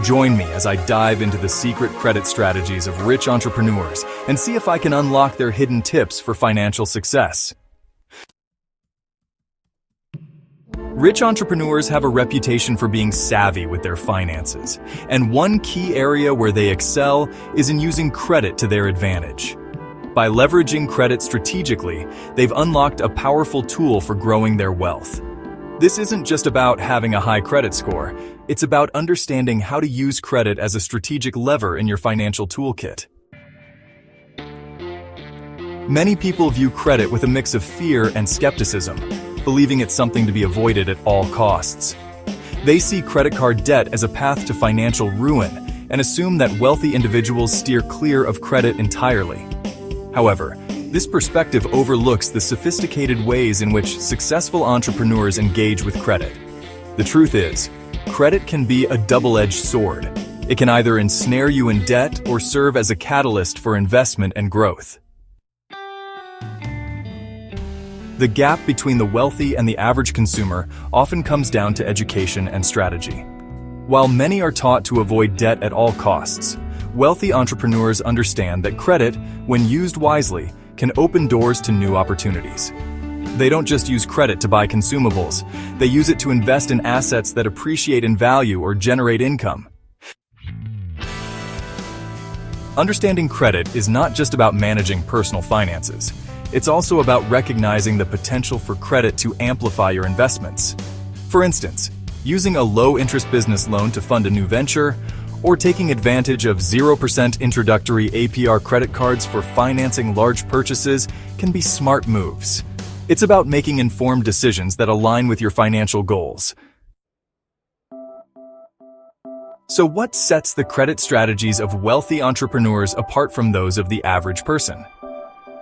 Join me as I dive into the secret credit strategies of rich entrepreneurs and see if I can unlock their hidden tips for financial success. Rich entrepreneurs have a reputation for being savvy with their finances, and one key area where they excel is in using credit to their advantage. By leveraging credit strategically, they've unlocked a powerful tool for growing their wealth. This isn't just about having a high credit score, it's about understanding how to use credit as a strategic lever in your financial toolkit. Many people view credit with a mix of fear and skepticism, believing it's something to be avoided at all costs. They see credit card debt as a path to financial ruin and assume that wealthy individuals steer clear of credit entirely. However, this perspective overlooks the sophisticated ways in which successful entrepreneurs engage with credit. The truth is, credit can be a double-edged sword. It can either ensnare you in debt or serve as a catalyst for investment and growth. The gap between the wealthy and the average consumer often comes down to education and strategy. While many are taught to avoid debt at all costs, wealthy entrepreneurs understand that credit, when used wisely, can open doors to new opportunities. They don't just use credit to buy consumables, they use it to invest in assets that appreciate in value or generate income. Understanding credit is not just about managing personal finances. It's also about recognizing the potential for credit to amplify your investments. For instance, using a low-interest business loan to fund a new venture, or taking advantage of 0% introductory APR credit cards for financing large purchases can be smart moves. It's about making informed decisions that align with your financial goals. So what sets the credit strategies of wealthy entrepreneurs apart from those of the average person?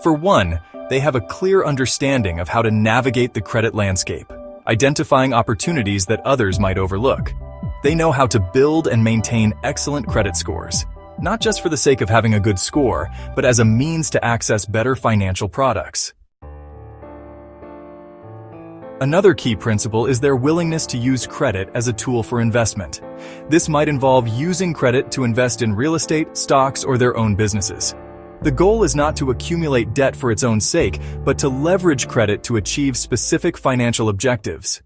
For one, they have a clear understanding of how to navigate the credit landscape, identifying opportunities that others might overlook. They know how to build and maintain excellent credit scores, not just for the sake of having a good score, but as a means to access better financial products. Another key principle is their willingness to use credit as a tool for investment. This might involve using credit to invest in real estate, stocks, or their own businesses. The goal is not to accumulate debt for its own sake, but to leverage credit to achieve specific financial objectives.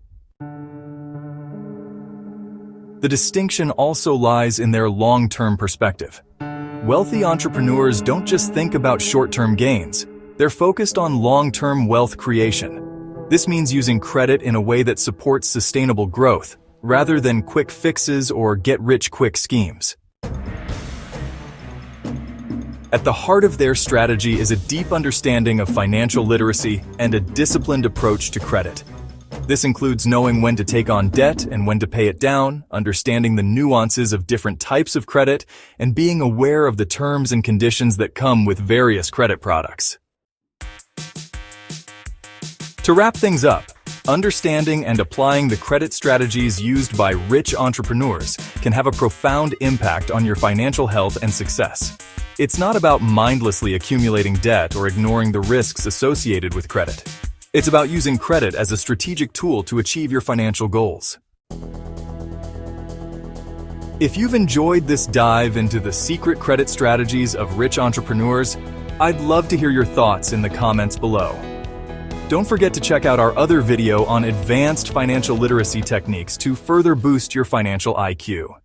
The distinction also lies in their long-term perspective. Wealthy entrepreneurs don't just think about short-term gains. They're focused on long-term wealth creation. This means using credit in a way that supports sustainable growth, rather than quick fixes or get-rich-quick schemes. At the heart of their strategy is a deep understanding of financial literacy and a disciplined approach to credit. This includes knowing when to take on debt and when to pay it down, understanding the nuances of different types of credit, and being aware of the terms and conditions that come with various credit products. To wrap things up, understanding and applying the credit strategies used by rich entrepreneurs can have a profound impact on your financial health and success. It's not about mindlessly accumulating debt or ignoring the risks associated with credit. It's about using credit as a strategic tool to achieve your financial goals. If you've enjoyed this dive into the secret credit strategies of rich entrepreneurs, I'd love to hear your thoughts in the comments below. Don't forget to check out our other video on advanced financial literacy techniques to further boost your financial IQ.